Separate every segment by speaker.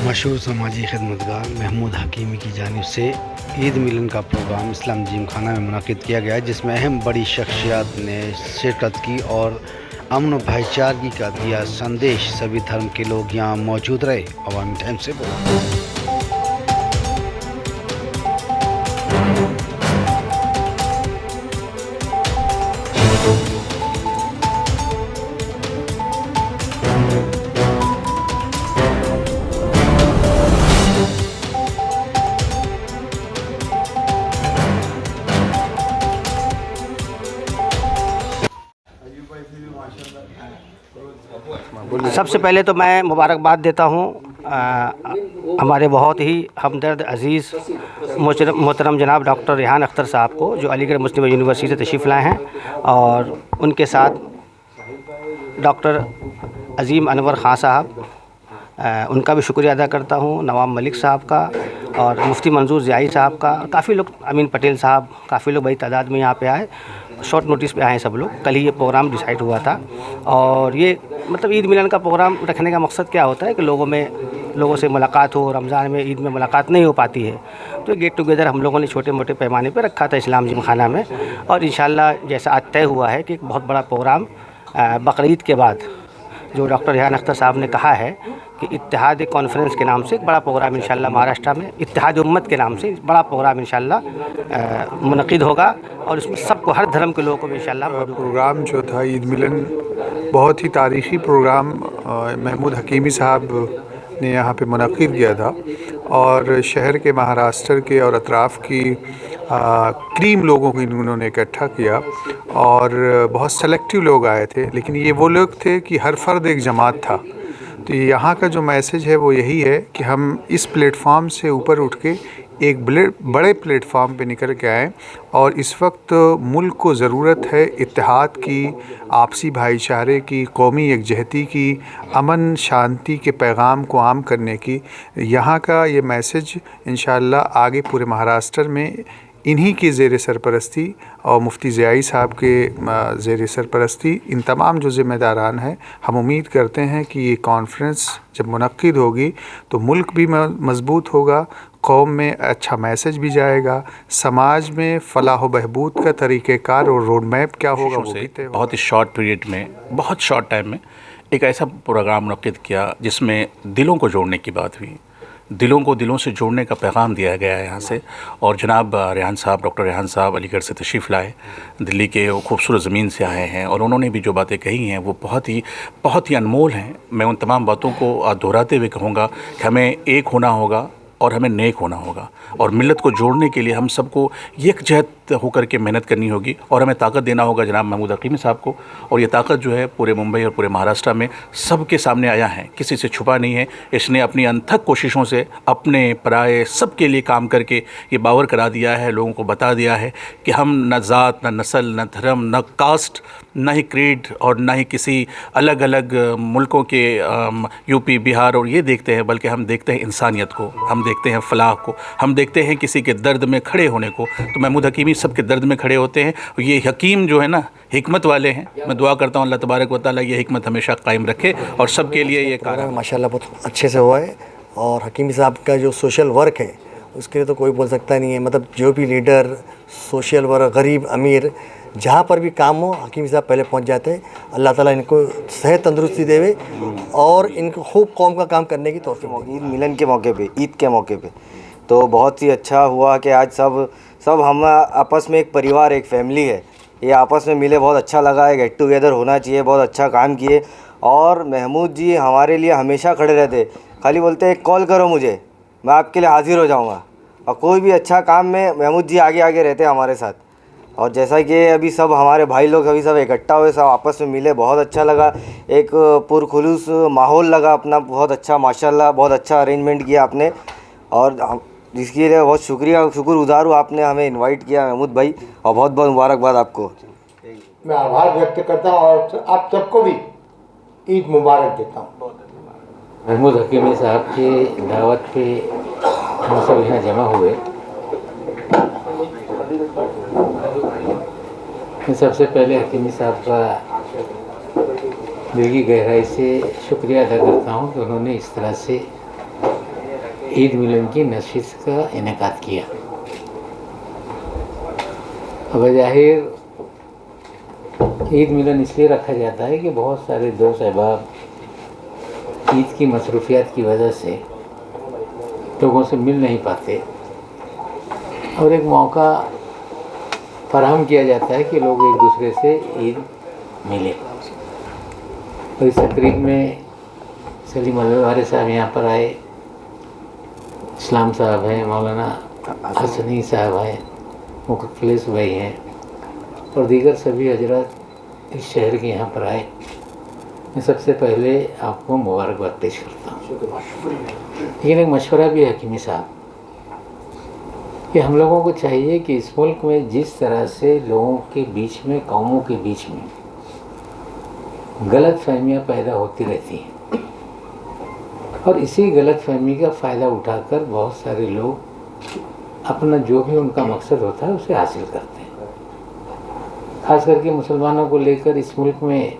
Speaker 1: मशहूर समाजी खिदमतगार महमूद हकीमी की जानिब से ईद मिलन का प्रोग्राम इस्लाम जिम खाना में मुनक़िद किया गया, जिसमें अहम बड़ी शख्सियात ने शिरकत की और अमन व भाईचारगी का दिया संदेश। सभी धर्म के लोग यहाँ मौजूद रहे। अवामी टाइम्स से बोला।
Speaker 2: सबसे पहले तो मैं मुबारकबाद देता हूँ हमारे बहुत ही हमदर्द अज़ीज़ मोहतरम जनाब डॉक्टर रेहान अख्तर साहब को, जो अलीगढ़ मुस्लिम यूनिवर्सिटी से तशरीफ़ लाए हैं, और उनके साथ डॉक्टर अज़ीम अनवर ख़ान साहब, उनका भी शुक्रिया अदा करता हूँ, नवाब मलिक साहब का और मुफ्ती मंजूर ज़ियाई साहब का। काफ़ी लोग, अमीन पटेल साहब, काफ़ी लोग बड़ी तादाद में यहाँ पे आए, शॉर्ट नोटिस पे आए हैं सब लोग। कल ही ये प्रोग्राम डिसाइड हुआ था, और ये मतलब ईद मिलन का प्रोग्राम रखने का मकसद क्या होता है कि लोगों से मुलाकात हो। रमज़ान में, ईद में मुलाकात नहीं हो पाती है, तो गेट टुगेदर हम लोगों ने छोटे मोटे पैमाने पर रखा था इस्लाम जिम खाना में। और इंशाल्लाह जैसा आज तय हुआ है कि एक बहुत बड़ा प्रोग्राम बकरीद के बाद, जो डॉक्टर रेहान अख्तर साहब ने कहा है कि इत्तेहाद कॉन्फ्रेंस के नाम से एक बड़ा प्रोग्राम इंशाल्लाह महाराष्ट्र में, इत्तेहाद उम्मत के नाम से बड़ा प्रोग्राम इंशाल्लाह मुनक़िद होगा, और इसमें सबको, हर धर्म के लोगों को भी इंशाल्लाह।
Speaker 3: प्रोग्राम जो था ईद मिलन बहुत ही तारीख़ी प्रोग्राम महमूद हकीमी साहब ने यहाँ पे मुनक़िद किया था, और शहर के, महाराष्ट्र के और अतराफ़ की क्रीम लोगों को इन्होंने इकट्ठा किया, और बहुत सेलेक्टिव लोग आए थे, लेकिन ये वो लोग थे कि हर फ़र्द एक जमात था। तो यहाँ का जो मैसेज है वो यही है कि हम इस प्लेटफॉर्म से ऊपर उठ के एक बड़े प्लेटफॉर्म पे निकल के आएँ, और इस वक्त मुल्क को ज़रूरत है इत्तेहाद की, आपसी भाईचारे की, कौमी यकजहती की, अमन शांति के पैगाम को आम करने की। यहाँ का ये मैसेज इंशाअल्लाह आगे पूरे महाराष्ट्र में इन्हीं की ज़ेर सरपरस्ती और मुफ्ती ज़ियाई साहब के ज़ेर सरपरस्ती, इन तमाम जो ज़िम्मेदारान हैं, हम उम्मीद करते हैं कि ये कॉन्फ्रेंस जब मुनक़िद होगी तो मुल्क भी मज़बूत होगा, कौम में अच्छा मैसेज भी जाएगा, समाज में फ़लाह व बहबूद का तरीक़ेकार और रोड मैप क्या होगा वो भी तय होगा।
Speaker 4: बहुत ही शॉर्ट पीरियड में, बहुत शॉर्ट टाइम में एक ऐसा प्रोग्राम मुनक़िद किया जिसमें दिलों को जोड़ने की बात हुई, दिलों को दिलों से जोड़ने का पैगाम दिया गया है यहाँ से। और जनाब रेहान साहब, डॉक्टर रेहान साहब अलीगढ़ से तशरीफ़ लाए, दिल्ली के खूबसूरत ज़मीन से आए हैं, और उन्होंने भी जो बातें कही हैं वो बहुत ही अनमोल हैं। मैं उन तमाम बातों को दोहराते हुए कहूँगा कि हमें एक होना होगा और हमें नेक होना होगा, और मिल्लत को जोड़ने के लिए हम सबको यकजहत होकर के मेहनत करनी होगी, और हमें ताकत देना होगा जनाब महमूद हकीमी साहब को। और ये ताकत जो है पूरे मुंबई और पूरे महाराष्ट्र में सबके सामने आया है, किसी से छुपा नहीं है। इसने अपनी अनथक कोशिशों से अपने पराए सब के लिए काम करके ये बावर करा दिया है, लोगों को बता दिया है कि हम न ज़ात, न नस्ल, न धर्म, न कास्ट, न ही क्रीड, और न ही किसी अलग अलग मुल्कों के यूपी, बिहार और ये देखते हैं, बल्कि हम देखते हैं इंसानियत को, हम देखते हैं फलाह को, हम देखते हैं किसी के दर्द में खड़े होने को। तो महमूद हकीमी सबके दर्द में खड़े होते हैं। ये हकीम जो है ना, हिकमत वाले हैं। मैं दुआ करता हूँ अल्लाह तबारक व तआला ये हिकमत हमेशा कायम रखे और सबके लिए ये काम
Speaker 5: माशाल्लाह बहुत अच्छे से हुआ है। और हकीमी साहब का जो सोशल वर्क है उसके लिए तो कोई बोल सकता नहीं है। मतलब जो भी लीडर, सोशल वर्क, गरीब अमीर, जहाँ पर भी काम हो हकीमी साहब पहले पहुँच जाते हैं। अल्लाह ताला इनको सेहत तंदुरुस्ती देवे और इनको खूब कौम का काम करने की तौफीक।
Speaker 6: ईद मिलन के मौके पे, ईद के मौके पे तो बहुत ही अच्छा हुआ कि आज सब हम आपस में एक परिवार, एक फैमिली है, ये आपस में मिले, बहुत अच्छा लगा है। गेट टुगेदर होना चाहिए, बहुत अच्छा काम किए। और महमूद जी हमारे लिए हमेशा खड़े रहते, खाली बोलते हैं कॉल करो मुझे, मैं आपके लिए हाजिर हो जाऊंगा। और कोई भी अच्छा काम में महमूद जी आगे आगे रहते हैं हमारे साथ। और जैसा कि अभी सब हमारे भाई लोग अभी सब इकट्ठा हुए, सब आपस में मिले, बहुत अच्छा लगा। एक पुरखुलूस माहौल लगा अपना, बहुत अच्छा माशाल्लाह, बहुत अच्छा अरेंजमेंट किया आपने। और जिसके लिए बहुत शुक्रगुज़ार हूँ, आपने हमें इनवाइट किया महमूद भाई, और बहुत बहुत मुबारकबाद आपको।
Speaker 7: मैं आभार व्यक्त करता हूँ और आप सबको भी ईद मुबारक देता हूँ।
Speaker 8: महमूद हकीमी साहब की दावत पे हम सब यहाँ जमा हुए। मैं सबसे पहले हकीमी साहब का दिल की गहराई से शुक्रिया अदा करता हूँ कि उन्होंने इस तरह से ईद मिलन की नशिस्त का इनेकाद किया। बज़ाहिर ईद मिलन इसलिए रखा जाता है कि बहुत सारे दोस्त अहबाब ईद की मसरूफियात की वजह से लोगों से मिल नहीं पाते और एक मौका फराहम किया जाता है कि लोग एक दूसरे से ईद मिले। तो इस तकरीब में सलीम अलवारी साहब यहाँ पर आए, इस्लाम साहब हैं, मौलाना हसनी साहब हैं, मुखलिस भाई हैं और दीगर सभी हजरत इस शहर के यहाँ पर आए। मैं सबसे पहले आपको मुबारकबाद पेश करता हूँ। लेकिन एक मशवरा भी है हकीमी साहब कि हम लोगों को चाहिए कि इस मुल्क में जिस तरह से लोगों के बीच में, कौमों के बीच में गलत फहमियाँ पैदा होती रहती हैं और इसी गलत फहमी का फ़ायदा उठाकर बहुत सारे लोग अपना जो भी उनका मकसद होता है उसे हासिल करते हैं। ख़ास करके मुसलमानों को लेकर इस मुल्क में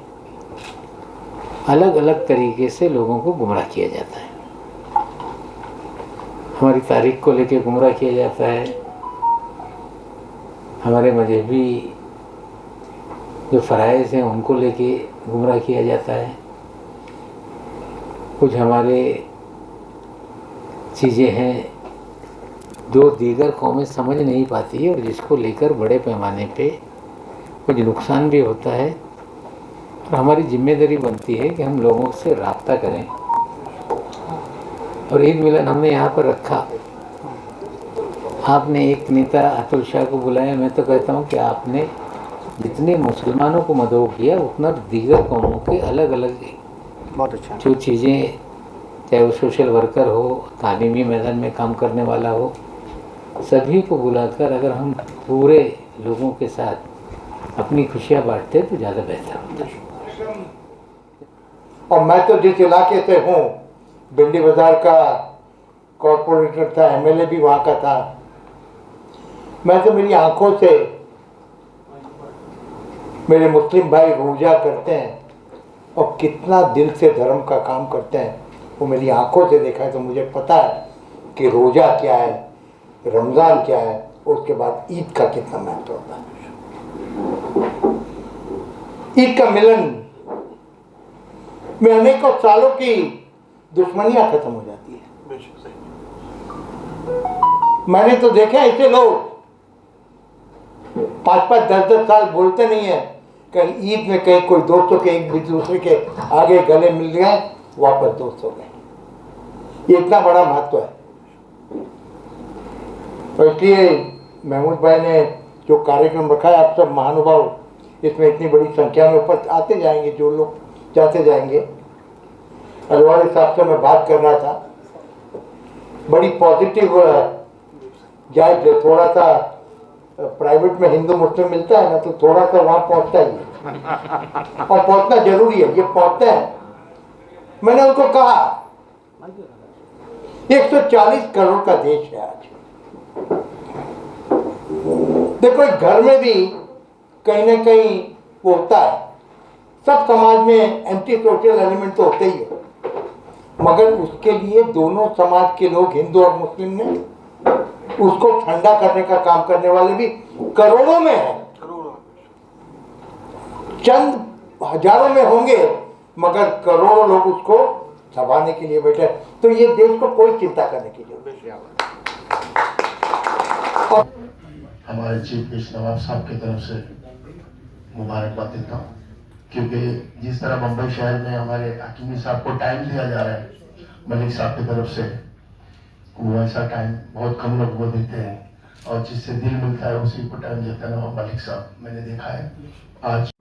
Speaker 8: अलग अलग तरीके से लोगों को गुमराह किया जाता है। हमारी तारीख को लेकर गुमराह किया जाता है, हमारे मजहबी जो फ़राइज़ हैं उनको लेके गुमराह किया जाता है। कुछ हमारे चीज़ें हैं जो दीगर कौमें समझ नहीं पाती और जिसको लेकर बड़े पैमाने पे कुछ नुकसान भी होता है और हमारी जिम्मेदारी बनती है कि हम लोगों से राब्ता करें। और ईद मिलन हमने यहाँ पर रखा, आपने एक नेता अतुल शाह को बुलाया। मैं तो कहता हूँ कि आपने जितने मुसलमानों को मदऊ किया उतना दीगर कौमों के अलग अलग
Speaker 2: बहुत अच्छा।
Speaker 8: जो चीज़ें, चाहे वो सोशल वर्कर हो, तालीमी मैदान में काम करने वाला हो, सभी को बुलाकर अगर हम पूरे लोगों के साथ अपनी खुशियाँ बांटते तो ज़्यादा बेहतर होता।
Speaker 7: और मैं तो जिस इलाके से हूँ, भिंडी बाजार का कॉर्पोरेटर था, एमएलए भी वहाँ का था, मैं तो मेरी आंखों से मेरे मुस्लिम भाई रोजा करते हैं और कितना दिल से धर्म का काम करते हैं वो मेरी आंखों से देखा है। तो मुझे पता है कि रोजा क्या है, रमज़ान क्या है, उसके बाद ईद का कितना महत्व होता है। ईद का मिलन में अनेकों सालों की दुश्मनियां खत्म हो जाती है। मैंने तो देखा ऐसे लोग 5-5, 10-10 साल बोलते नहीं है, कहीं ईद में कहीं कोई दोस्तों के एक दूसरे के आगे गले मिल गए, वापस दोस्त हो गए। ये इतना बड़ा महत्व है। तो इसलिए महमूद भाई ने जो कार्यक्रम रखा है, आप सब महानुभाव इसमें इतनी बड़ी संख्या में ऊपर आते जाएंगे, जो लोग जाते जाएंगे। अलवारी साहब से मैं बात करना था, बड़ी पॉजिटिव जाए, थोड़ा सा प्राइवेट में हिंदू मुस्लिम मिलता है ना, तो थोड़ा सा वहाँ पहुँचता ही है और पहुँचना जरूरी है, ये पहुँचते हैं। मैंने उनको कहा 140 करोड़ का देश है आज। देखो घर में भी कहीं ना कहीं वो होता है, सब समाज में एंटी सोशल एलिमेंट तो होते ही है, मगर उसके लिए दोनों समाज के लोग, हिंदू और मुस्लिम ने उसको ठंडा करने का काम करने वाले भी करोड़ों में हैं। चंद हजारों में होंगे मगर करोड़ों लोग उसको दबाने के लिए बैठे। तो ये देश को कोई चिंता करने की जरूरत नहीं।
Speaker 9: हमारे चीफ गेस्ट नवाब साहब की तरफ से मुबारकबाद देता हूँ, क्योंकि जिस तरह मुंबई शहर में हमारे हकीमी साहब को टाइम दिया जा रहा है मलिक साहब की तरफ से, वो ऐसा टाइम बहुत कम लोग वो देते हैं और जिससे दिल मिलता है उसी को टाइम देते हैं। मलिक साहब मैंने देखा है आज